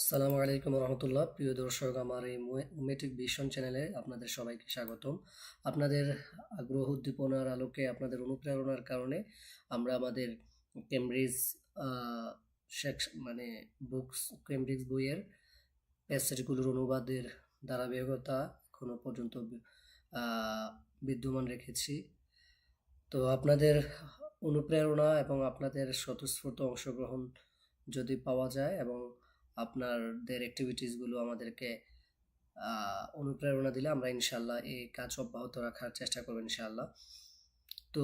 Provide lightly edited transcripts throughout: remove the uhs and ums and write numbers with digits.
আসসালামু আলাইকুম রহমতুল্লাহ। প্রিয় দর্শক, আমার এই উমেটিক ভিশন চ্যানেলে আপনাদের সবাইকে স্বাগতম। আপনাদের আগ্রহ উদ্দীপনার আলোকে, আপনাদের অনুপ্রেরণার কারণে আমরা আমাদের কেমব্রিজ মানে কেমব্রিজ বইয়ের প্যাসেজগুলোর অনুবাদের ধারাবাহিকতা এখনো পর্যন্ত বিদ্যমান রেখেছি। তো আপনাদের অনুপ্রেরণা এবং আপনাদের স্বতঃস্ফূর্ত অংশগ্রহণ যদি পাওয়া যায় এবং আপনাদের অ্যাক্টিভিটিসগুলো আমাদেরকে অনুপ্রেরণা দিলে আমরা ইনশাল্লাহ এই কাজ অব্যাহত রাখার চেষ্টা করব ইনশাল্লাহ। তো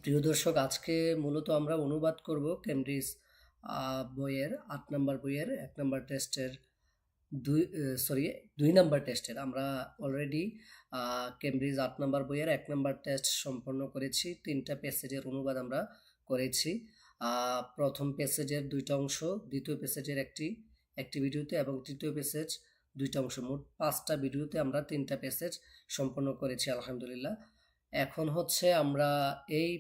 প্রিয় দর্শক, আজকে মূলত আমরা অনুবাদ করব কেমব্রিজ বইয়ের 8 নম্বর বইয়ের 1 নম্বর টেস্টের 2 নম্বর টেস্টের। আমরা অলরেডি কেমব্রিজ 8 নম্বর বইয়ের 1 নম্বর টেস্ট সম্পন্ন করেছি। 3টা প্যাসেজের অনুবাদ আমরা করেছি। প্রথম প্যাসেজের 2টা অংশ, দ্বিতীয় প্যাসেজের একটি ভিডিওতে এবং তৃতীয় প্যাসেজ 2টা অংশ, মোট 5টা ভিডিওতে আমরা 3টা প্যাসেজ সম্পন্ন করেছি আলহামদুলিল্লাহ। এখন হচ্ছে আমরা এই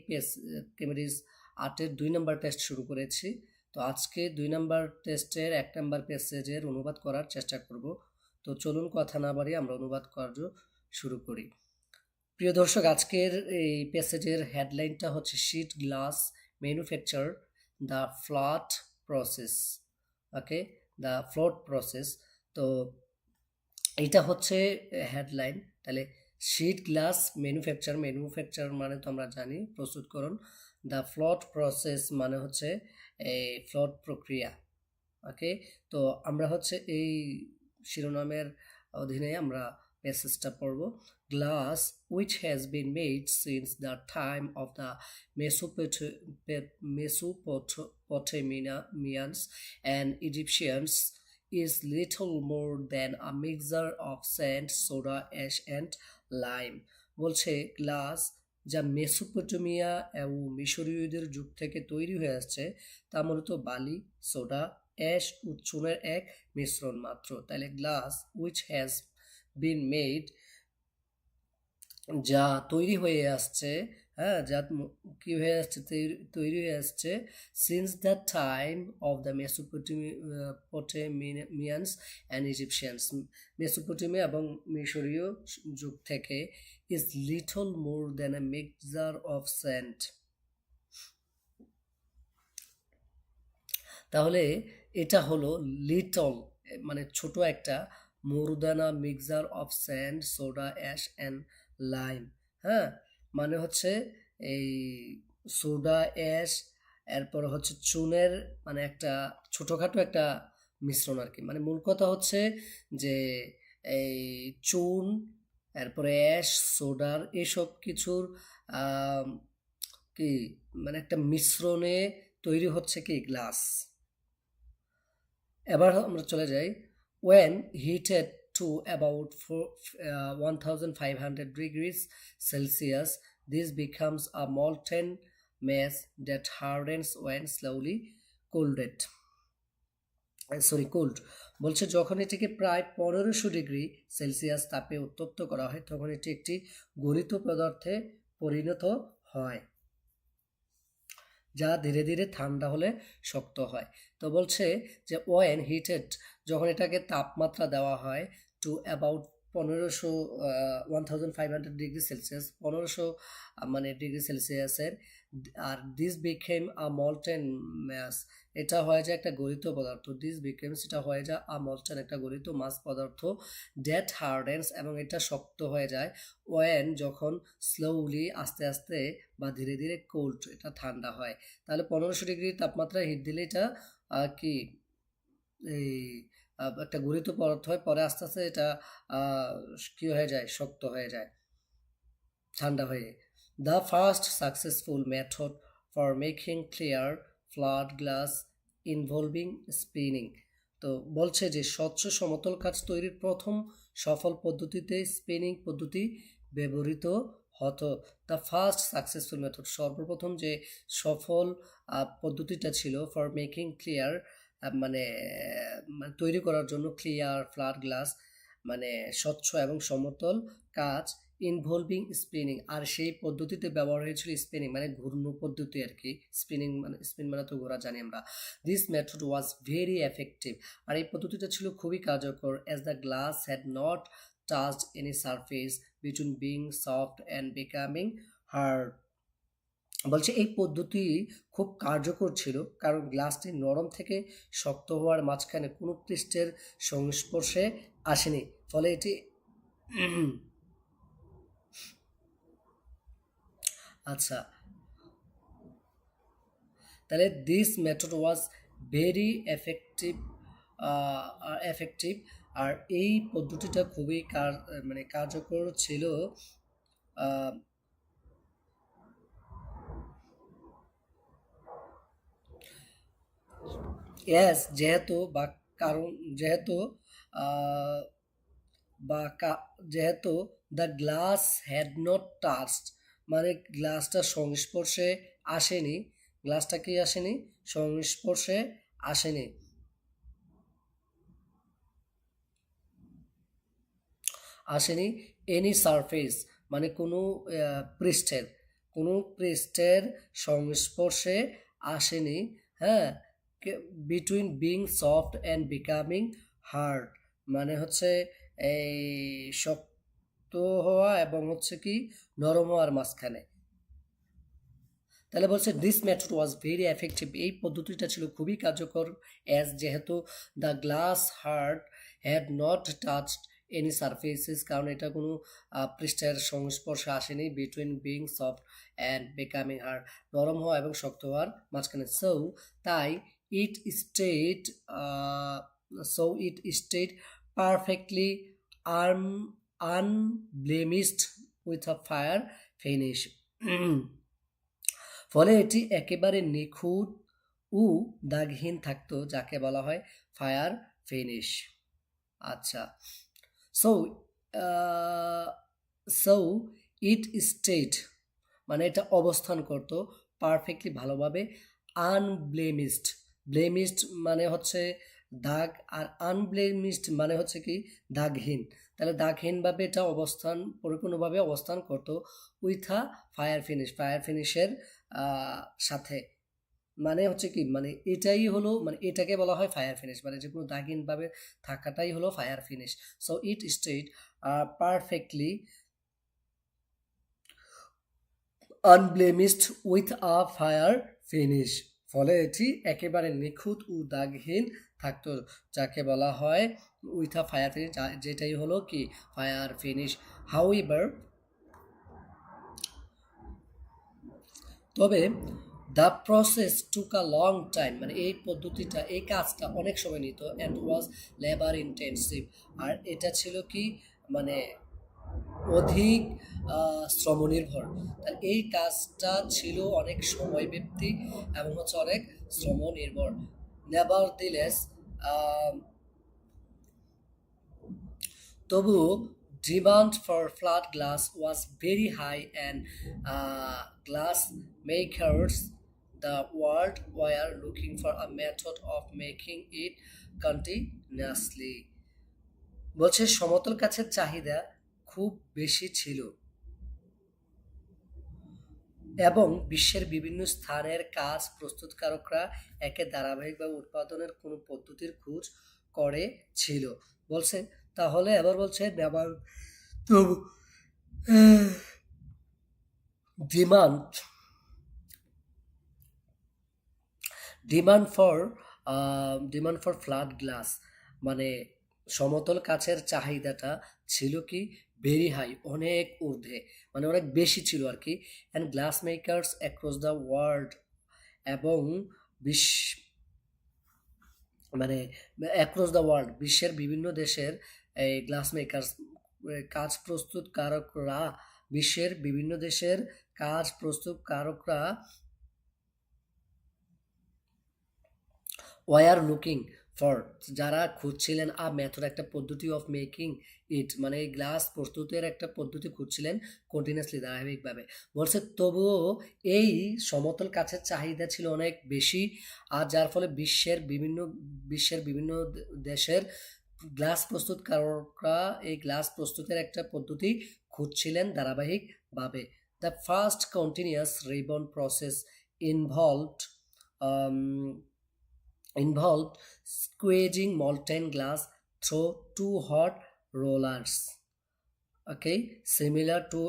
কেমব্রিজ 8-এর 2 নম্বর টেস্ট শুরু করেছি। তো আজকে 2 নম্বর টেস্টের 1 নম্বর প্যাসেজের অনুবাদ করার চেষ্টা করব। তো চলুন কথা না বাড়িয়ে আমরা অনুবাদ কার্য শুরু করি। প্রিয় দর্শক, আজকের এই প্যাসেজের হেডলাইনটা হচ্ছে শিট গ্লাস ম্যানুফ্যাকচার দ্য ফ্লট প্রসেস। ওকে, দ্য ফ্লট প্রসেস। তো এটা হচ্ছে হেডলাইন। তাহলে শিট গ্লাস ম্যানুফ্যাকচার মানে তো আমরা জানি প্রস্তুতকরণ। দ্য ফ্লট প্রসেস মানে হচ্ছে এই ফ্লট প্রক্রিয়া। ওকে, তো আমরা হচ্ছে এই শিরোনামের অধীনে আমরা প্যাসেজটা পড়ব। Glass which has been made since the time of the Mesopotamians and Egyptians is little more than a mixture of sand, soda, ash and lime. বলছে গ্লাস যা মেসোপটেমিয়া এবং মিশরীয়দের যুগ থেকে তৈরি হয়ে আসছে তা মূলত বালি, সোডা, অ্যাশ ও চুনের এক মিশ্রণ মাত্র। তাহলে glass which has been made, যা তৈরি হয়ে আসছে, যা কি হয়ে আসছে, তৈরি হয়ে আসছে since the time of the Mesopotamians and Egyptians, Mesopotamia এবং মিশরীয় যুগ থেকে, is little more than a mixture of sand. তাহলে এটা হলো লিটল মানে ছোট একটা, more than a mixture of sand, soda, ash and lime. মানে হচ্ছে এই সোডা, অ্যাশ, এরপর হচ্ছে চুনের মানে একটা ছোটোখাটো একটা মিশ্রণ আর কি। মানে মূল কথা হচ্ছে যে এই চুন, এরপরে অ্যাশ, সোডার এসব কিছুর কি মানে একটা মিশ্রণে তৈরি হচ্ছে কি গ্লাস। এবার আমরা চলে যাই। when heated to about 1500 degrees Celsius, this becomes a molten mass that hardens when slowly cooled. বলছে যখন এটিকে প্রায় 1500 ডিগ্রি সেলসিয়াস তাপে উত্তপ্ত করা হয় তখন এটি একটি গলিত পদার্থে পরিণত হয়, যা ধীরে ধীরে ঠান্ডা হলে শক্ত হয়। তো বলছে যে ওয়েন হিটেড, যখন এটাকে তাপমাত্রা দেওয়া হয় টু অ্যাবাউট 1500 ডিগ্রি সেলসিয়াস, 1500 মানে ডিগ্রি সেলসিয়াসের, আর this became a molten mass, এটা হয়ে যায় একটা গলিত পদার্থ। দিস বিকেমস, এটা হয়ে যায় আ মল্টেন, একটা গলিত মাস পদার্থ, ডেট হার্ডেন্স, এবং এটা শক্ত হয়ে যায়, ওয়েন যখন স্লোলি আস্তে আস্তে বা ধীরে ধীরে কোল্ড, এটা ঠান্ডা হয়। তাহলে 1500 ডিগ্রি তাপমাত্রায় হিট দিলে এটা কি এই একটা গলিত পদার্থ হয়, পরে আস্তে আস্তে এটা কি হয়ে যায়, শক্ত হয়ে যায় ঠান্ডা হয়ে। The first successful method for making clear flat glass involving spinning. তো বলছে যে স্বচ্ছ সমতল কাচ তৈরির প্রথম সফল পদ্ধতিতে স্পিনিং পদ্ধতি ব্যবহৃত হতো। দ্য ফার্স্ট সাকসেসফুল মেথড, সর্বপ্রথম যে সফল পদ্ধতিটা ছিল ফর মেকিং ক্লিয়ার মানে তৈরি করার জন্য, ক্লিয়ার ফ্ল্যাট গ্লাস মানে স্বচ্ছ এবং সমতল কাচ, ইনভলভিং স্পিনিং, আর সেই পদ্ধতিতে ব্যবহার হয়েছিল স্পিনিং মানে ঘূর্ণ পদ্ধতি আর কি। স্পিনিং মানে স্পিন মানে তো ঘোরা জানি আমরা। This method was very effective, আর এই পদ্ধতিটা ছিল খুবই কার্যকর। As the glass had not touched any surface between being soft and becoming hard. বলছে এই পদ্ধতি খুব কার্যকর ছিল কারণ গ্লাসটি নরম থেকে শক্ত হওয়ার মাঝখানে কোনো পৃষ্ঠের সংস্পর্শে আসেনি, ফলে এটি আচ্ছা, তাহলে this method was very effective, আর এই পদ্ধতিটা খুবই মানে কার্যকর ছিল। এস যেহেতু বা কারণ যেহেতু আহ, বা যেহেতু the glass had not touched মানে গ্লাসটা সংস্পর্শে আসেনি, গ্লাসটা কি আসেনি, সংস্পর্শে আসেনি, আসেনি এনি সারফেস মানে পৃষ্ঠের কোনো পৃষ্ঠের সংস্পর্শে আসেনি। হ্যাঁ, between being soft and becoming hard মানে হচ্ছে এই শক্ত হওয়া এবং হচ্ছে কি নরম হওয়ার মাঝখানে। তাহলে বলছে this method was very effective, এই পদ্ধতিটা ছিল খুবই কার্যকর। অ্যাজ যেহেতু the glass had not touched any surfaces কারণ এটা কোনো পৃষ্ঠের সংস্পর্শে আসেনি, between being soft and becoming hard নরম হওয়া এবং শক্ত হওয়ার মাঝখানে। তাই it state it state perfectly un unblemished with a fire finish. ফলে এটি একেবারে নিখুঁত ও দাগহীন থাকতো, যাকে বলা হয় ফায়ার ফিনিশ। আচ্ছা, সো সো ইট স্টেট মানে এটা অবস্থান করতো পারফেক্টলি ভালোভাবে, আনব্লেমিশড ব্লেমিশড মানে হচ্ছে দাগ, আর আনব্লেমিশড মানে হচ্ছে কি দাগহীন। তাহলে দাগহীনভাবে এটা পরিপূর্ণভাবে অবস্থান করতো with a fire finish, fire ফিনিশের সাথে। মানে হচ্ছে কি মানে এটাই হলো মানে এটাকে বলা হয় ফায়ার ফিনিশ, মানে যে কোনো দাগহীনভাবে থাকাটাই হলো fire finish. So it state perfectly unblemished with a fire finish, ফলে এটি একেবারে নিখুঁত ও দাগহীন থাকতো, যাকে বলা হয় উইথ আ ফায়ার ফিনিশ, যেটাই হলো কি ফায়ার ফিনিশ। হাউএভার তবে the process took a long time মানে এই কাজটা অনেক সময় নিত, অ্যান্ড ওয়াজ লেবার ইন্টেন্সিভ, আর এটা ছিল কি মানে অধিক শ্রমনির্ভর। আর এই কাজটা ছিল অনেক সময় ব্যক্তি এবং হচ্ছে অনেক শ্রম নির্ভর। নেভারদিলেস তবুও demand for flat glass was very high, and glass makers the world were looking for a method of making it continuously। বলছে সমতল কাচের চাহিদা খুব বেশি ছিল এবং বিশ্বের বিভিন্ন স্থানের কাজ প্রস্তুতকারকরা একে ধারাবাহিকভাবে উৎপাদনের কোনো পদ্ধতির খোঁজ করেছিল। বলছে তাহলে এবার বলছে demand demand for demand for flat glass মানে সমতল কাচের চাহিদাটা ছিল কি ভেরি হাই অনেক ঊর্ধ্বে মানে অনেক বেশি ছিল আর কি। And glass makers across the world এবং বিশ্ব মানে অ্যাক্রস দ্য ওয়ার্ল্ড বিশ্বের বিভিন্ন দেশের এই গ্লাস মেকার্স কাজ প্রস্তুতকারকরা বিশ্বের বিভিন্ন দেশের কাজ প্রস্তুতকারকরা ওয়ার লুকিং ফর যারা খুঁজছিলেন আ মেথড একটা পদ্ধতি অফ মেকিং ইট মানে এই গ্লাস প্রস্তুতের একটা পদ্ধতি খুঁজছিলেন কন্টিনিউয়াসলি ধারাবাহিকভাবে। বলছে তবুও এই সমতল কাচের চাহিদা ছিল অনেক বেশি, আর যার ফলে বিশ্বের বিভিন্ন দেশের গ্লাস প্রস্তুতকারকরা এই গ্লাস প্রস্তুতের একটা পদ্ধতি খুঁজছিলেন ধারাবাহিকভাবে। The first continuous ribbon process involved involved squeezing molten glass through two hot rollers, okay, similar to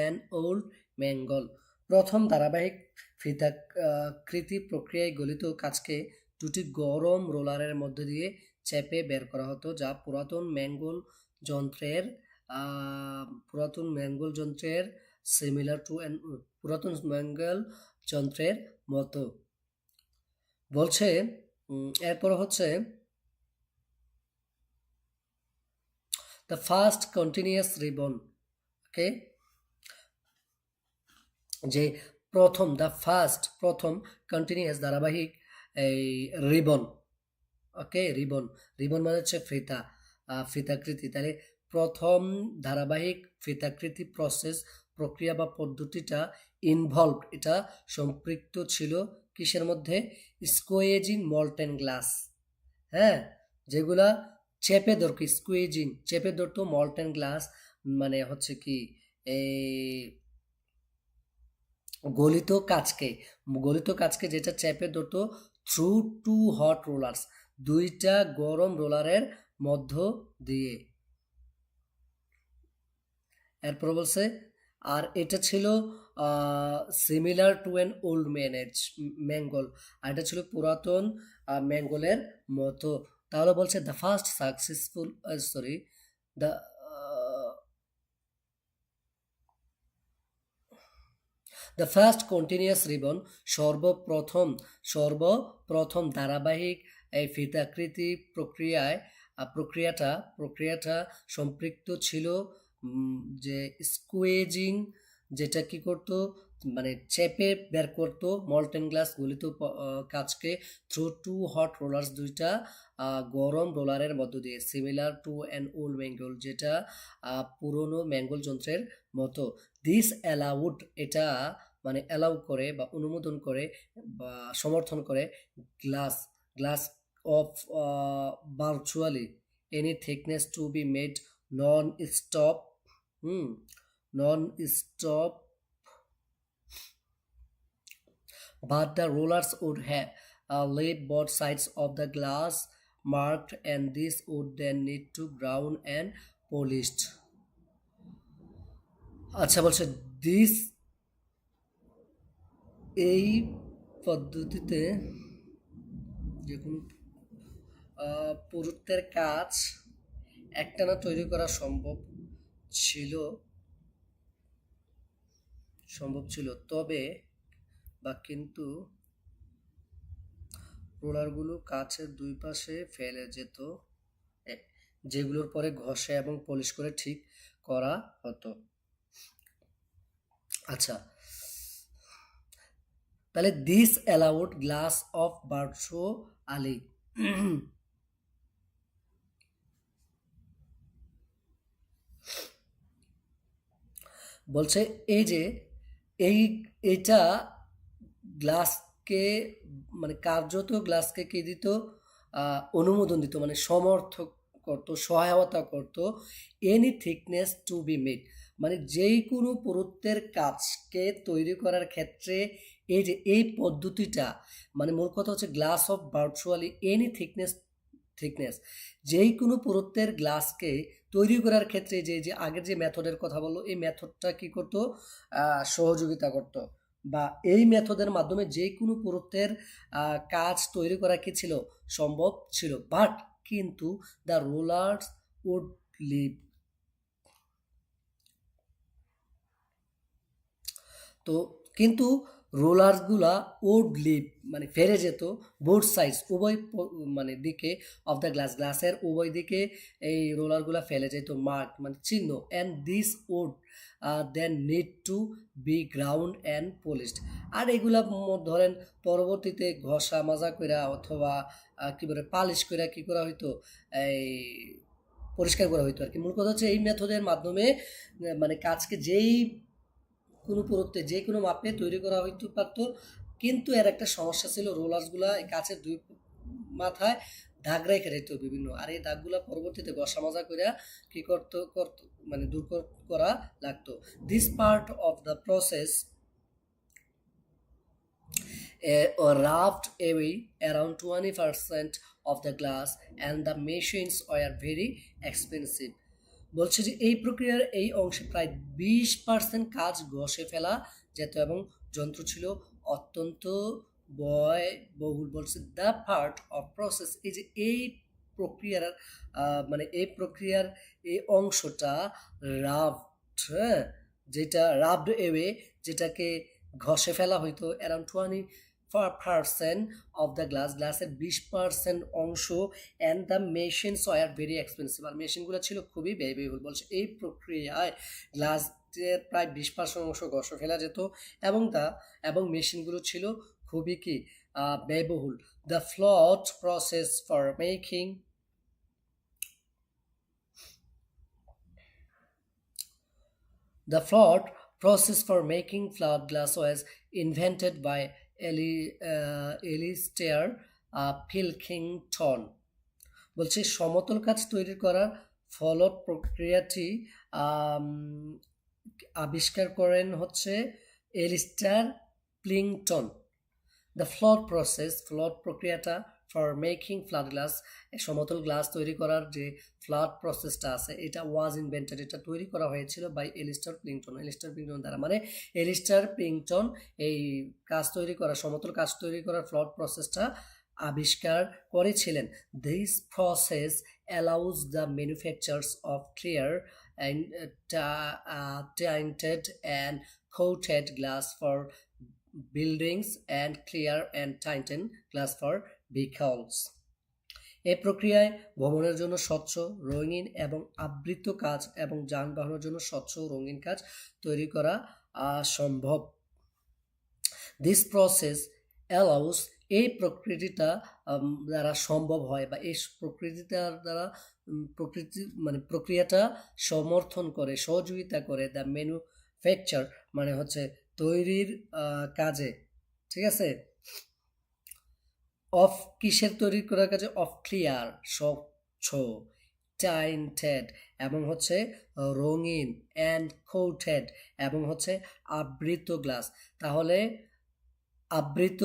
an old mangle. প্রথম ধারাবাহিক ফিতাকৃতি প্রক্রিয়ায় গলিত কাচকে দুটি গরম রোলারের মধ্যে দিয়ে চেপে বের করা হতো, যা পুরাতন ম্যাঙ্গল যন্ত্রের সিমিলার টু অ্যান পুরাতন ম্যাঙ্গল যন্ত্রের মতো। বলছে এরপর হচ্ছে দ্য ফার্স্ট কন্টিনিউয়াস রিবন, ওকে, যে প্রথম কন্টিনিউয়াস ধারাবাহিক এই রিবন, ওকে, রিবন মানে হচ্ছে ফিতাকৃতি। তাহলে প্রথম ধারাবাহিক ফিতাকৃতি প্রক্রিয়া বা পদ্ধতিটা ইনভলভড, এটা সম্পৃক্ত ছিল কিসের মধ্যে? স্কোয়েজিং মল্টেন গ্লাস, হ্যাঁ, যেগুলা চেপে ধরতো মল্টেন গ্লাস, মানে হচ্ছে কি এই গলিত কাচকে যেটা চেপে ধরতো থ্রু টু হট রোলার্স, দুইটা গরম রোলারের মধ্য দিয়ে। এরপর বলছে আর এটা ছিল সিমিলার টু অ্যান ওল্ড ম্যাঙ্গল, আর এটা ছিল পুরাতন ম্যাঙ্গলের মতো। তাহলে বলছে the first successful the the first continuous ribbon, সর্বপ্রথম ধারাবাহিক এই ফিতাকৃতি প্রক্রিয়াটা সম্পৃক্ত ছিল যে স্কুয়েজিং, যেটা কি করতো মানে চেপে বের করতো মল্টেন গ্লাস গলিত কাচকে থ্রু টু হট রোলার্স, দুইটা গরম রোলারের মধ্য দিয়ে, সিমিলার টু অ্যান ওল্ড ম্যাঙ্গল, যেটা পুরনো ম্যাঙ্গল যন্ত্রের মতো। দিস অ্যালাউড, এটা মানে অ্যালাউ করে বা অনুমোদন করে বা সমর্থন করে glass of virtually any thickness to be made non-stop but the rollers would have laid both sides of the glass marked, and this would then need to ground and polished. আচ্ছা, বলছে this, এই পদ্ধতিতে যে কোনো পুরুত্বের কাজ একটানা তৈরি করা সম্ভব ছিল, তবে বা কিন্তু রোলারগুলো কাচের দুই পাশে ফেলে যেত, যেগুলোর পরে ঘষে এবং পলিশ করে ঠিক করা হতো। আচ্ছা, তাহলে this allowed glass of virtually, বলছে এইটা গ্লাসকে মানে কার্যত গ্লাসকে কি দিত? অনুমোদন দিত, মানে সমর্থক করতো, সহায়তা করতো any thickness to be made, মানে যেই কোনো পুরুত্বের কাজকে তৈরি করার ক্ষেত্রে এই পদ্ধতিটা, মানে মূল কথা হচ্ছে glass of virtually any thickness, যেই কোনো পুরুত্বের গ্লাসকে তৈরি করার ক্ষেত্রে যে আগের যে মেথডের কথা বললো, এই মেথডটা কি করতো? সহযোগিতা করত, বা এই মেথডের মাধ্যমে যে কোনো পুরুত্বের কাজ তৈরি করা কি ছিল? সম্ভব ছিল। বাট কিন্তু দ্য রোলার্স উড লিভ, তো কিন্তু রোলারগুলা উড লিভ মানে ফেরে যেত বোথ সাইডস, উভয় মানে দিকে অফ দ্য গ্লাসের উভয় দিকে এই রোলারগুলা ফেলে যেত মার্ক মানে চিহ্ন, and this would then need to be ground and polished. আর এগুলা ধরেন পরবর্তীতে ঘষা মাজা কইরা অথবা কি বলে পালিশ কইরা কি করা হইতো? এই পরিষ্কার করা হইতো আর কি। মূল কথা হচ্ছে এই মেথডের মাধ্যমে মানে কাজকে যেই কোনো পুরুত্বে যে কোনো মাপে তৈরি করা হইতে পারতো, কিন্তু এর একটা সমস্যা ছিল, রোলার্সগুলা এই কাছের দুই মাথায় দাগ রেখে দিত বিভিন্ন, আর এই দাগগুলা পরবর্তীতে ঘষা মাজা করে কি করতো মানে দূর করা লাগতো। This part of the process or rubbed away around 20% of the glass, and the machines were very expensive. বলছে যে এই প্রক্রিয়ার এই অংশে প্রায় 20% কাজ ঘষে ফেলা যেত এবং যন্ত্র ছিল অত্যন্ত ব্যয়বহুল। বলছে দ্য পার্ট অফ প্রসেস, এই যে এই প্রক্রিয়ার মানে এই প্রক্রিয়ার এই অংশটা রাবড, হ্যাঁ, যেটা রাবড এওয়ে, যেটাকে ঘষে ফেলা হইতো, অ্যারাউন্ড 20% অফ দ্য গ্লাসের 20% অংশ, and the machines were very expensive, আর মেশিনগুলো ছিল খুবই ব্যয়বহুল। বলছে এই প্রক্রিয়ায় গ্লাসের প্রায় 20% অংশ ঘষে ফেলা যেত এবং মেশিনগুলো ছিল খুবই কি ব্যয়বহুল। দ্য ফ্লট process for making The flawed process for making flawed glass was invented by Alistair Pilkington. বলছে সমতল কাচ তৈরি করার ফলক প্রক্রিয়াটি আবিষ্কার করেন হচ্ছে এলিস্টার প্লিংটন। দ্য ফ্লট প্রক্রিয়াটা ফর মেকিং ফ্ল্যাট গ্লাস, সমতল গ্লাস তৈরি করার যে ফ্ল্যাট প্রসেসটা আছে, এটা ওয়াজ ইনভেন্টেড, এটা তৈরি করা হয়েছিল বাই এলিস্টার প্লিংটন দ্বারা। মানে এলিস্টার প্লিংটন এই কাজ তৈরি করা, সমতল কাজ তৈরি করার ফ্লট প্রসেসটা আবিষ্কার করেছিলেন। This process allows the manufacturers of clear and tinted and coated glass for buildings and clear and tinted glass for vehicles. এই প্রক্রিয়ায় ভবনের জন্য স্বচ্ছ, রঙিন এবং আবৃত কাচ এবং যানবাহনের জন্য স্বচ্ছ রঙিন কাচ তৈরি করা সম্ভব। দিস প্রসেস অ্যালাউস, এই প্রকৃতিটা দ্বারা সম্ভব হয়, বা এই প্রকৃতিটার দ্বারা প্রক্রিয়াটা সমর্থন করে, সহযোগিতা করে দ্য ম্যানুফ্যাকচার, মানে হচ্ছে তৈরির কাজে, ঠিক আছে, অফ কিসের তৈরি করার কাজে, অফ ক্লিয়ার স্বচ্ছ, টাইন্টেড এবং হচ্ছে রঙিন, অ্যান্ড কোটেড এবং হচ্ছে আবৃত গ্লাস। তাহলে আবৃত,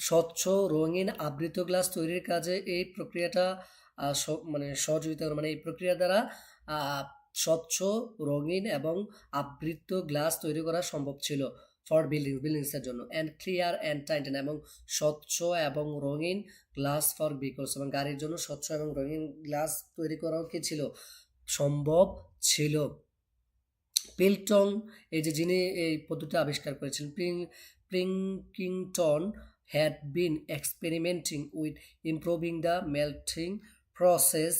স্বচ্ছ, রঙিন, আবৃত গ্লাস তৈরির কাজে এই প্রক্রিয়াটা মানে সহযোগিতা, মানে এই প্রক্রিয়া দ্বারা স্বচ্ছ, রঙিন এবং আবৃত গ্লাস তৈরি করা সম্ভব ছিল ফর বিল্ডিংসের জন্য। অ্যান্ড ক্লিয়ার অ্যান্ড টাইটেন, এবং স্বচ্ছ এবং রঙিন গ্লাস ফর ভেহিকলস, এবং গাড়ির জন্য স্বচ্ছ এবং রঙিন গ্লাস তৈরি করাও কি ছিল, সম্ভব ছিল। পিলটন, এই যে যিনি এই পদ্ধতি আবিষ্কার করেছিলেন, Pilkington had been experimenting with improving the melting process,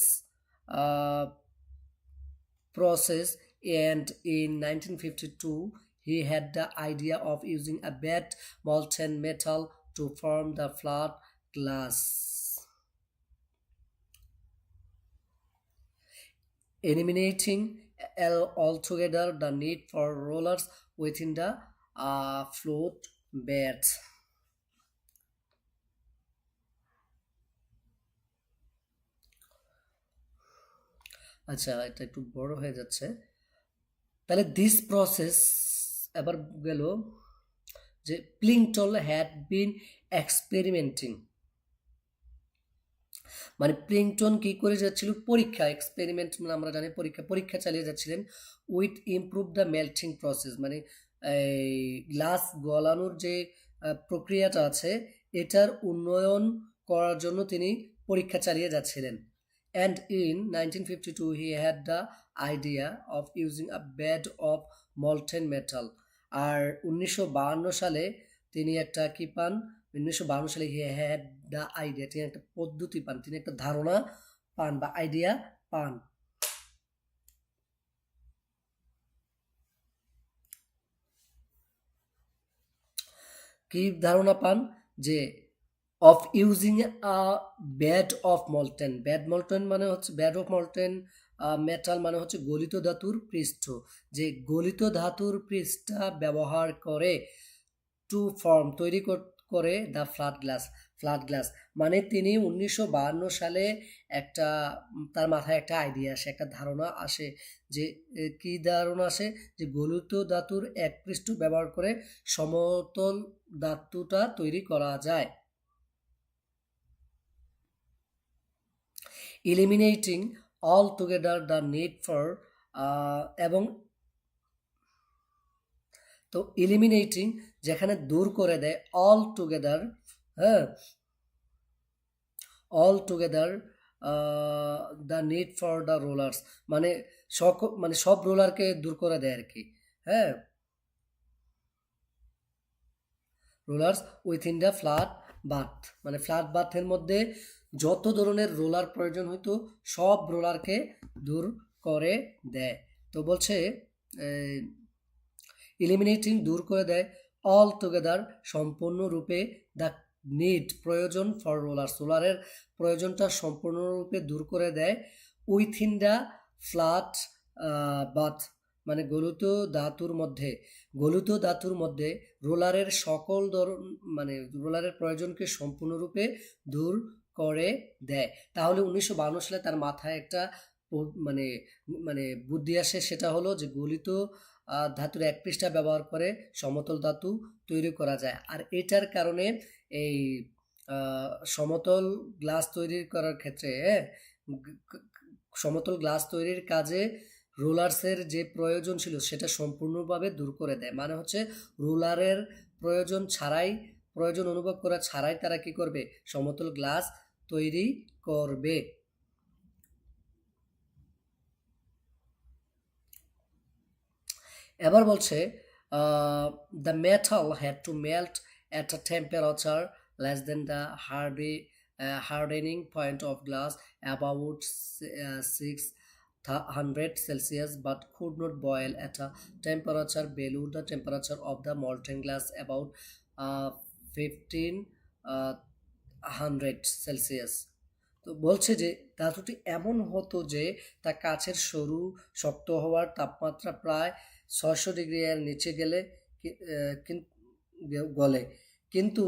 and in 1952 he had the idea of using a bad molten metal to form the flat glass, eliminating altogether the need for rollers within the float beds. আচ্ছা, এটা একটু বড় হয়ে যাচ্ছে। তাহলে this process এবার গেল যে প্লিংটন হ্যাড বিন এক্সপেরিমেন্টিং, মানে প্লিংটন কি করে যাচ্ছিল, পরীক্ষা, এক্সপেরিমেন্ট মানে আমরা জানি পরীক্ষা চালিয়ে যাচ্ছিলেন with improve the melting process, মানে এই গ্লাস গলানোর যে প্রক্রিয়াটা আছে এটার উন্নয়ন করার জন্য তিনি পরীক্ষা চালিয়ে যাচ্ছিলেন। And in 1952 he had the idea of using a bed of molten metal. আর 1952 সালে তিনি একটা কি পান, 1952 সালে he had the idea, তিনি একটা পদ্ধতি পান, তিনি একটা ধারণা পান বা আইডিয়া পান। কি ধারণা পান, যে of using a bed of molten, মানে হচ্ছে bed of molten metal মানে হচ্ছে গলিত ধাতুর পৃষ্ঠ, যে গলিত ধাতুর পৃষ্ঠ ব্যবহার করে টু ফর্ম, তৈরি করে the flat glass, flat glass মানে তিনি 1952 সালে একটা তার মাথায় একটা আইডিয়া আসে, একটা ধারণা আসে যে কি ধারণা আসে যে গলিত ধাতুর এক পৃষ্ঠ ব্যবহার করে সমতল ধাতুটা তৈরি করা যায়। eliminating altogether the need for এবং তো eliminating যেখানে দূর করে দেয় all together, হ্যাঁ, all together the need for the rollers মানে মানে সব রোলারকে দূর করে দেয় আর কি, হ্যাঁ, rollers within the flat bath মানে ফ্ল্যাট বাথের মধ্যে যত ধরনের রোলার প্রয়োজন হইতো সব রোলারকে দূর করে দেয়। তো বলছে ইলিমিনেটিং দূর করে দেয়, অল টুগেদার সম্পূর্ণরূপে, দ্য নিড প্রয়োজন ফর রোলার রোলারের প্রয়োজনটা সম্পূর্ণরূপে দূর করে দেয়, উইথিন দ্য ফ্ল্যাট বাথ মানে গলিত ধাতুর মধ্যে রোলারের সকল মানে রোলারের প্রয়োজনকে সম্পূর্ণরূপে দূর করে দেয়। তাহলে 1952 সালে তার মাথায় একটা মানে মানে বুদ্ধি আসে, সেটা হলো যে গলিত ধাতুর এক পৃষ্ঠা ব্যবহার করে সমতল ধাতু তৈরি করা যায়। আর এটার কারণে এই সমতল গ্লাস তৈরি করার ক্ষেত্রে সমতল গ্লাস তৈরির কাজে রোলার্সের যে প্রয়োজন ছিল সেটা সম্পূর্ণভাবে দূর করে দেয়। মানে হচ্ছে রোলারের প্রয়োজন অনুভব করা ছাড়াই তারা কি করবে, সমতল গ্লাস তৈরি করবে। এবার বলছে the metal had to melt at a temperature less than the hardening point of glass, about 600 Celsius, but could not boil at a temperature below the temperature of the molten glass, about 1500 Celsius. তো বলছে যে ধাতুটি এমন হতো যে তা কাচের সরু শক্ত হওয়ার তাপমাত্রা প্রায় 600 ডিগ্রি এর নিচে গেলে গলে, কিন্তু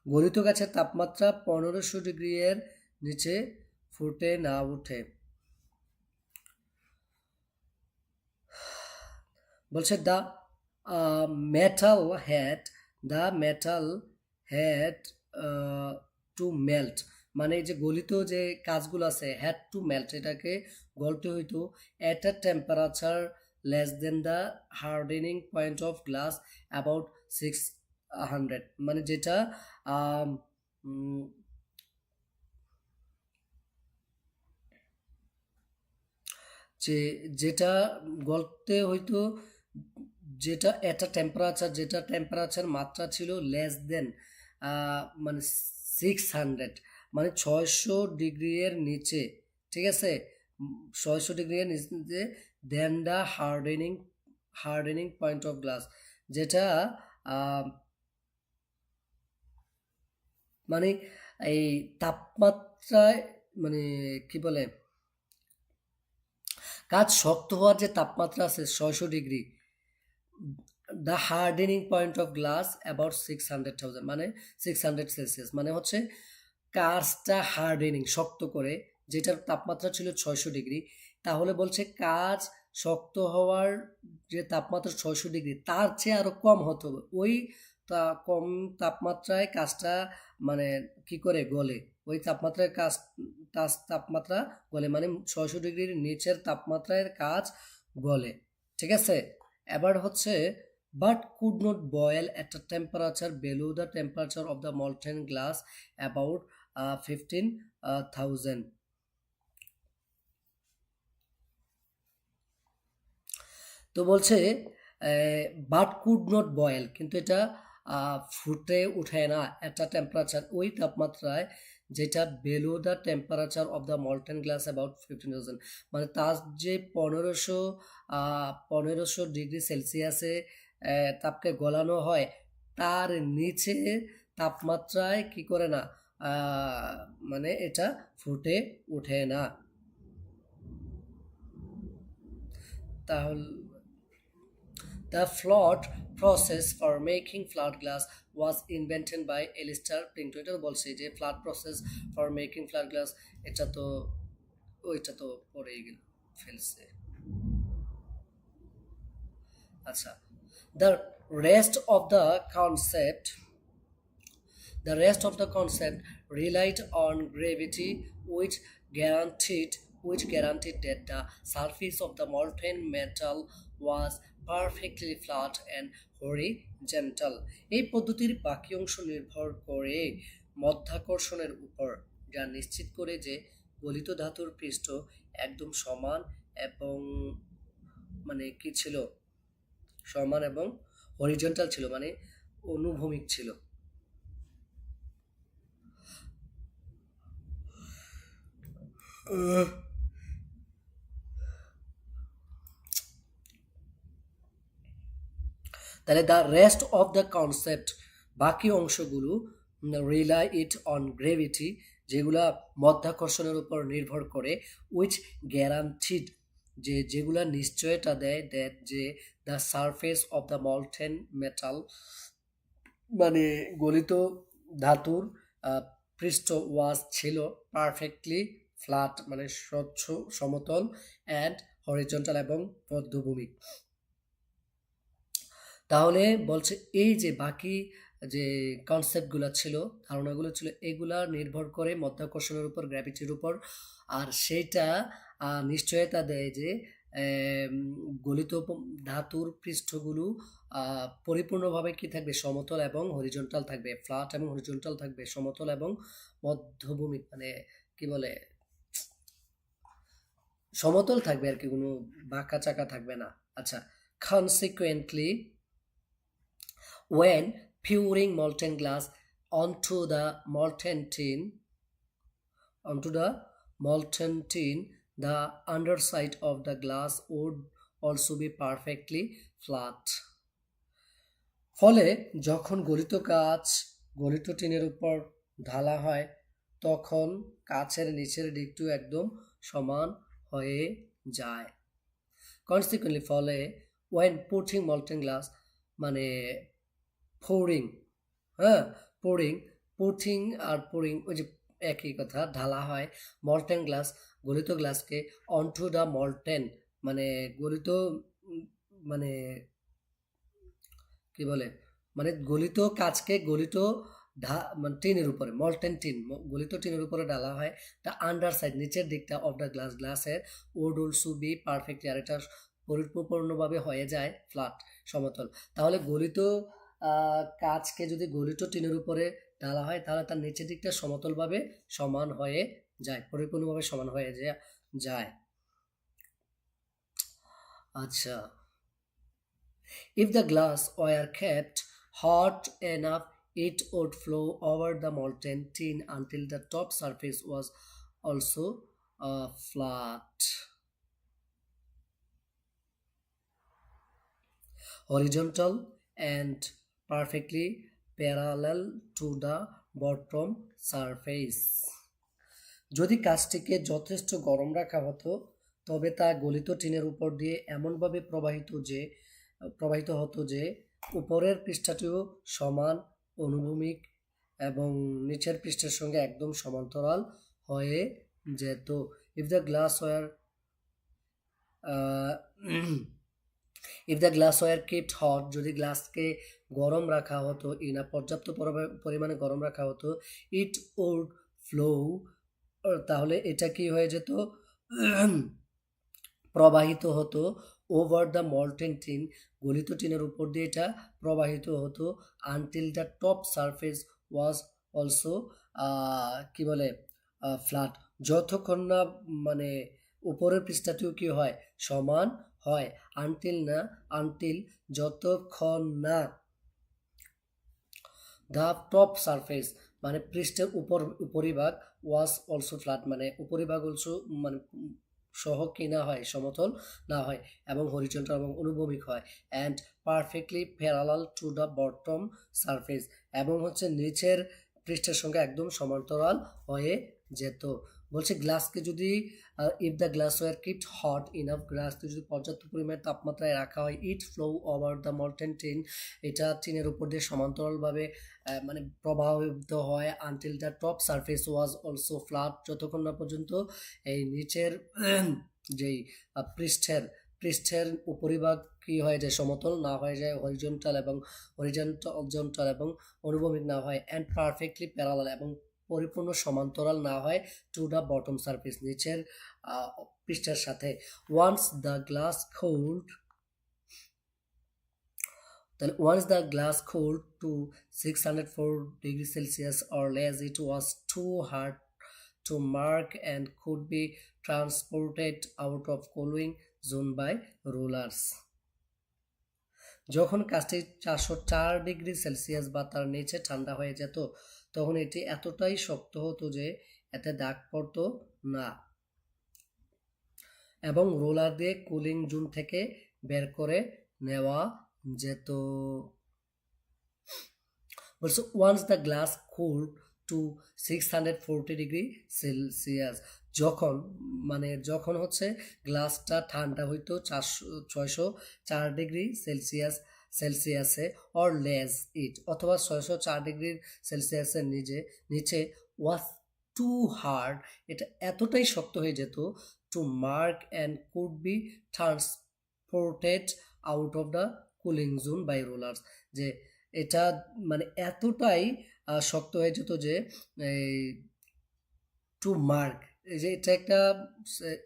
গলিত গাছের তাপমাত্রা 1500 ডিগ্রি এর নিচে ফুটে না উঠে। বলছে the metal had to melt মানে যে গলিত যে কাজগুলো আছে, হ্যাড টু মেল্ট এটাকে গলতে হইতো at a temperature less than the hardening point of glass, about 600 মানে যেটা যেটা গলতে হইতো যেটা একটা টেম্পারেচার মাত্রা ছিল লেস দেন মানে 600 মানে 600 ডিগ্রি এর নিচে, ঠিক আছে, 600 ডিগ্রি এর নিচে, than the hardening point of glass যেটা মানে এই তাপমাত্রায় মানে কি বলে কাজ শক্ত হওয়ার যে তাপমাত্রা আছে 600 degree, the hardening point of glass about 600,000 মানে 600 সেলসিয়াস মানে হচ্ছে কাজটা হার্ডেনিং শক্ত করে, যেটার তাপমাত্রা ছিল 600 ডিগ্রি, তাহলে বলছে কাজ শক্ত হওয়ার যে তাপমাত্রা 600 ডিগ্রি তার চেয়ে আরো কম হতে হবে, ওই কম তাপমাত্রায় কাজটা মানে কি করে গলে, ওই তাপমাত্রা গলে মানে 600 ডিগ্রির নিচের তাপমাত্রায় কাজ গলে, ঠিক আছে। এবার হচ্ছে but could not boil at a temperature below the temperature of the molten glass, about 15,000. তো বলছে বাট কুড নট বয়েল কিন্তু এটা ফুটে উঠে না একটা টেম্পারেচার ওই তাপমাত্রায় যেটা below the temperature of the molten glass about 15,000 মানে তার যে 1500 ডিগ্রি সেলসিয়াসে তাপকে গলানো হয় তার নিচে তাপমাত্রায় কি করে না মানে এটা ফুটে ওঠে না। The float process for making flat glass was invented by Alistair Prington. এটা তো বলছি যে flat process for making flat glass, এটা তো ওইটা তো পরেই গেল ফেলছে। আচ্ছা, the rest of the concept The rest of the concept relied on gravity, which guaranteed that the surface of the molten metal was perfectly flat and horizontal. এই পদ্ধতির বাকি অংশ নির্ভর করে মধ্যাকর্ষণের উপর, যা নিশ্চিত করে যে গলিত ধাতুর পৃষ্ঠ একদম সমান এবং মানে কি ছিল, সমান এবং হরিজন্টাল ছিল, মানে অনুভূমিক ছিল। তাহলে the rest of the concept, বাকি অংশগুলো, রিলাই ইট অন গ্রেভিটি, যেগুলা মধ্যাকর্ষণের উপর নির্ভর করে, উইচ গ্যারান্টিড, যেগুলা নিশ্চয়তা দেয়, দ্যাট যে the surface of the molten metal, মানে গলিত ধাতুর পৃষ্ঠ ওয়াজ ছিল পারফেক্টলি ফ্ল্যাট, মানে স্বচ্ছ সমতল, অ্যান্ড হরিজন্টাল এবং মধ্যভূমি। তাহলে বলছে এই যে বাকি যে কনসেপ্টগুলো ছিল, ধারণাগুলো ছিল, এগুলা নির্ভর করে মধ্যাকর্ষণের উপর, গ্র্যাভিটির উপর, আর সেটা নিশ্চয়তা দেয় যে গলিত ধাতুর পৃষ্ঠগুলো পরিপূর্ণভাবে কি থাকবে, সমতল এবং হরিজন্টাল থাকবে, ফ্ল্যাট এবং হরিজন্টাল থাকবে, সমতল এবং মধ্যভূমি, মানে কি বলে, সমতল থাকবে আর কি, কোনো বাঁকা চাকা থাকবে না। আচ্ছা, consequently when pouring molten glass onto the molten tin, the underside of the glass would also be perfectly flat. ফলে যখন গলিত টিনের উপর ঢালা হয়, তখন কাচের নিচের দিকটিও একদম সমান হয়ে যায়। Consequently, ফলে when putting molten glass, মানে pouring, হ্যাঁ, পুটিং আর pouring ওই যে একই কথা, ঢালা হয় মল্টেন গ্লাস, গলিত গ্লাসকে, অনটু দ্য মল্টেন, মানে গলিত, মানে কি বলে, মানে গলিত কাচকে গলিত মানে টিনের উপরে, মল্টেন টিন, গলিত টিনের উপরে ঢালা হয়। দ্য আন্ডার সাইড, নিচের দিকটা, অফ দ্য গ্লাসের, উড অলসো বি পারফেক্টলি, আর এটা পরিপূর্ণভাবে হয়ে যায় ফ্ল্যাট, সমতল। তাহলে গলিত কাচকে যদি গলিত টিনের উপরে ঢালা হয়, তাহলে তার নিচের দিকটা সমতলভাবে সমান হয়ে যায়, পরিপূর্ণভাবে সমান হয়ে যায়। আচ্ছা, if the glass were kept hot enough, it would flow over the molten tin until the top surface was also flat, horizontal, and perfectly parallel to the bottom surface. যদি কাজটিকে যথেষ্ট গরম রাখা হতো, তবে তা গলিত টিনের উপর দিয়ে এমনভাবে প্রবাহিত হতো যে উপরের পৃষ্ঠটিও সমান, অনুভূমিক এবং নিচের পৃষ্ঠের সঙ্গে একদম সমান্তরাল হয়ে যেত। If the glass were kept hot, যদি গ্লাসকে গরম রাখা হতো, পর্যাপ্ত পরিমাণে গরম রাখা হতো, it would flow, তাহলে এটা কি হয়ে যেত, প্রবাহিত হতো, ওভার দ্য মল্টেন টিন, গলিত টিনের উপর দিয়ে এটা প্রবাহিত হতো, until the top surface was also কি বলে, ফ্ল্যাট, যতক্ষণ না মানে উপরের পৃষ্ঠাটিও কি হয়, সমান হয়, আনটিল যতক্ষণ না দ্য টপ সারফেস, মানে পৃষ্ঠের উপরিভাগ, ওয়াজ অলসো ফ্ল্যাট, মানে উপরিভাগ অলসো মানে সহ কি না হয়, সমতল না হয়, এবং হরিজন্টাল এবং অনুভূমিক হয়, and perfectly parallel to the bottom surface, এবং হচ্ছে নিচের পৃষ্ঠের সঙ্গে একদম সমান্তরাল হয়ে যেত। বলছে গ্লাসকে যদি if the glass were kept hot enough, গ্লাসকে যদি পর্যাপ্ত পরিমাণে তাপমাত্রায় রাখা হয়, it flow over the molten tin, এটা টিনের উপর দিয়ে সমান্তরালভাবে মানে প্রবাহিত হয়, until the top surface was also flat, যতক্ষণ না পর্যন্ত এই নিচের যেই পৃষ্ঠের উপরিভাগ কি হয়ে যায়, সমতল না হয়ে যায়, হরিজন্টাল এবং অনুভূমিক না হয়, অ্যান্ড পারফেক্টলি প্যারালাল এবং পরিপূর্ণ সমান্তরাল না হয় টু দ্য বটম সারফেস, নিচের পৃষ্ঠের সাথে। ওয়ান্স দ্য গ্লাস কোল্ড, তাহলে once the glass cooled to 604 degrees Celsius or less, it was too hard to mark and could be transported out of cooling zone by rollers. যখন কাজটি 404 degree Celsius বা তার নিচে ঠান্ডা হয়ে যেত, তখন এটি এতটাই শক্ত হতো যে এতে দাগ পড়তো না এবং রোলার দিয়ে কুলিং জোন থেকে বের করে নেওয়া যেত। বলছে once the glass cooled to 640 degree Celsius, যখন হচ্ছে গ্লাসটা ঠান্ডা হইতো 604 ডিগ্রি সেলসিয়াসে অর লেস ইট, অথবা 604 ডিগ্রি সেলসিয়াসের নিচে ওয়াজ টু হার্ড, এটা এতটাই শক্ত হয়ে যেত, to mark and could be transported out of the cooling zone by rollers, যে এটা মানে এতটাই শক্ত হয়ে যেত যে টু মার্ক, এই যে এটা একটা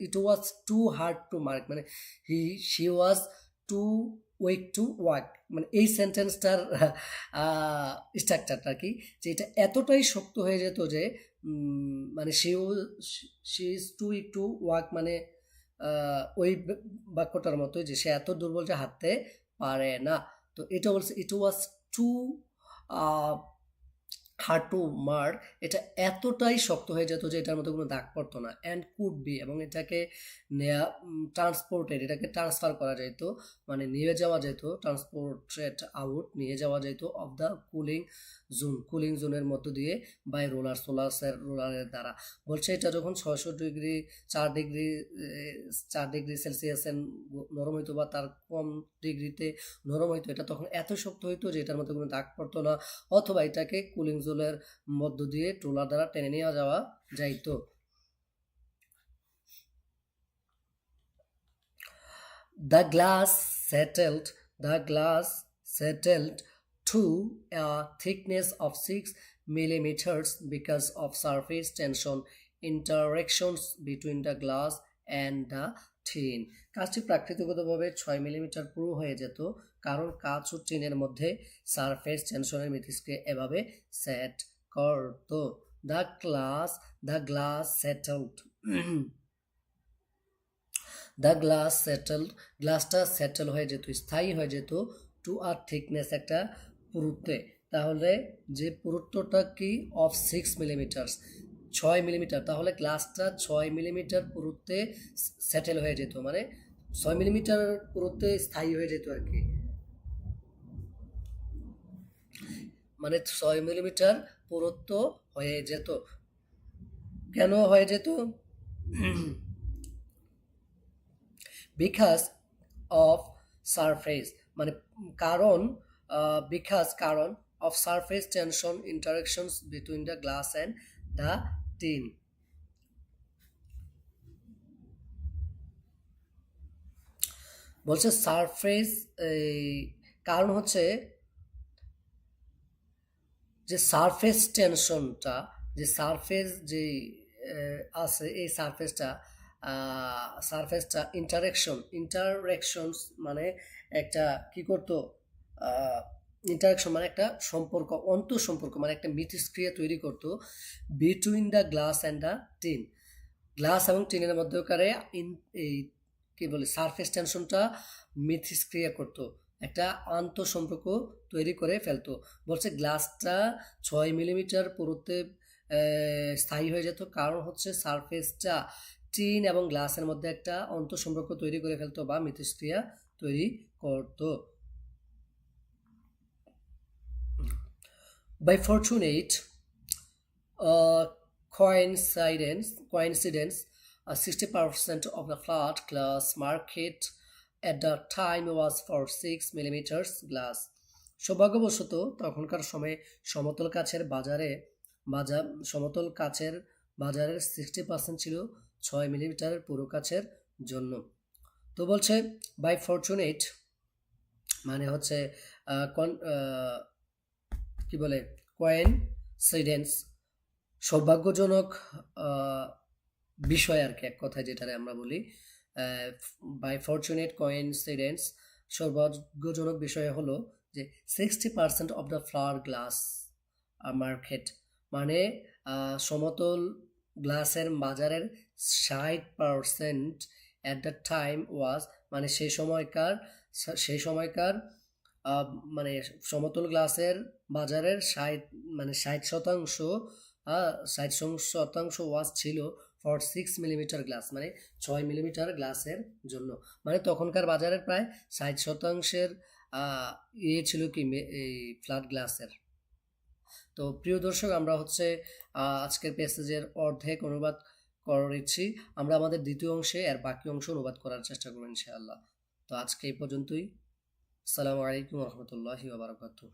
it was too hard to mark, মানে she was too weak to walk, মানে এই সেন্টেন্সটার স্ট্রাকচারটা কি, যে এটা এতটাই শক্ত হয়ে যেত যে মানে she is too weak to walk, মানে ওই বাক্যটার মতোই যে সে এত দুর্বল যে হাঁটতে পারে না। তো এটা বলছে ইট was too hard to mark, এটা এতটাই শক্ত হয়ে যেত যে এটার মধ্যে কোনো দাগ পড়তো না, অ্যান্ড কুড বি, এবং এটাকে নেয়া ট্রান্সপোর্টেড, এটাকে ট্রান্সফার করা যেত, মানে নিয়ে যাওয়া যেত, ট্রান্সপোর্টেড আউট, নিয়ে যাওয়া যেত অফ দ্য কুলিং জোনের মধ্য দিয়ে বাই রোলারের দ্বারা। বলছে এটা যখন 4 ডিগ্রি সেলসিয়াসে নরম হইতো বা তার কম ডিগ্রিতে নরম হইতো, এটা তখন এত শক্ত হইতো যে এটার মধ্যে কোনো দাগ পড়তো না, অথবা এটাকে কুলিং জোনের মধ্য দিয়ে ট্রলার দ্বারা টেনে নিয়ে যাওয়া যাইতো। The glass settled to a thickness of 6 millimeters because of surface tension interactions between the glass and the tin. কাজটি প্রাকৃতিকভাবে 6 মিলিমিটার পুরু হয়ে যেত কারণ কাঁচ ও টিনের মধ্যে সারফেস টেনশনের মিথস্ক্রিয়া এভাবে সেট করত। The glass settled গ্লাসটা সেটেল হয়ে যেত, স্থায়ী হয়ে যেত, টু আর থিকনেস, একটা পুরুত্বে, তাহলে যে পুরুত্বটা কি অফ 6 মিলিমিটার, 6 মিলিমিটার, তাহলে গ্লাসটা 6 মিলিমিটার পুরুত্বে সেটেল হয়ে যেত, মানে 6 মিলিমিটার পুরুত্বে স্থায়ী হয়ে যেত আর কি, মানে 6 মিলিমিটার পুরুত্ব হয়ে যেত। কেন হয়ে যেত? বিকজ অফ সারফেস, মানে কারণ of surface tension interactions between the glass and the tin. বলছে সারফেস, কারণ হচ্ছে যে সারফেস টেনশনটা, যে সারফেস যে আছে, এই সারফেসটা ইন্টারেকশনস মানে একটা কি করতো, ইন্টারেকশন মানে একটা সম্পর্ক, অন্তঃসম্পর্ক, মানে একটা মিথস্ক্রিয়া তৈরি করতো between the glass and the tin, glass এবং টিনের মধ্যকারে এই কি বলে সারফেস টেনশনটা মিথস্ক্রিয়া করতো, একটা আন্তঃসম্পর্ক তৈরি করে ফেলতো। বলছে গ্লাসটা 6 মিলিমিটার পুরুত্বে স্থায়ী হয়ে যেত, কারণ হচ্ছে সারফেসটা টিন এবং গ্লাসের মধ্যে একটা অন্তঃসম্পর্ক তৈরি করে ফেলতো বা মিথস্ক্রিয়া তৈরি করতো। By fortunate coincidence 60% of the flood glass market at the time was for 6 millimeters glass. সৌভাগ্যবশত তখনকার সময়ে সমতল কাচের বাজারের 60% ছিল 6 মিলিমিটারের পুরো কাচের জন্য। তো বলছে বাই ফরচুনেট মানে হচ্ছে কি বলে কোয়েনসিডেন্স, সৌভাগ্যজনক বিষয় আর কি, এক কথায় যেটারে আমরা বলি বাই ফরচুনেট কোয়েনসিডেন্স, সৌভাগ্যজনক বিষয় হলো যে 60% of the flower glass market মানে সমতল গ্লাসের বাজারের 60% অ্যাট দ্য টাইম ওয়াজ মানে সেই সময়কার মানে সমতল গ্লাসের বাজারের 60% ওয়াজ ছিল ফর 6 মিলিমিটার গ্লাস মানে 6 মিলিমিটার গ্লাসের জন্য। মানে তখনকার বাজারের প্রায় 60% ছিল কি এই ফ্ল্যাট গ্লাসের। তো প্রিয় দর্শক, আমরা হচ্ছে আজকের প্যাসেজের অর্ধেক অনুবাদ করেছি। আমরা আমাদের দ্বিতীয় অংশে এর বাকি অংশ অনুবাদ করার চেষ্টা করব ইনশাআল্লাহ। তো আজকে এই পর্যন্তই। আসসালামু আলাইকুম ওয়া রাহমাতুল্লাহি ওয়া বারাকাতুহু।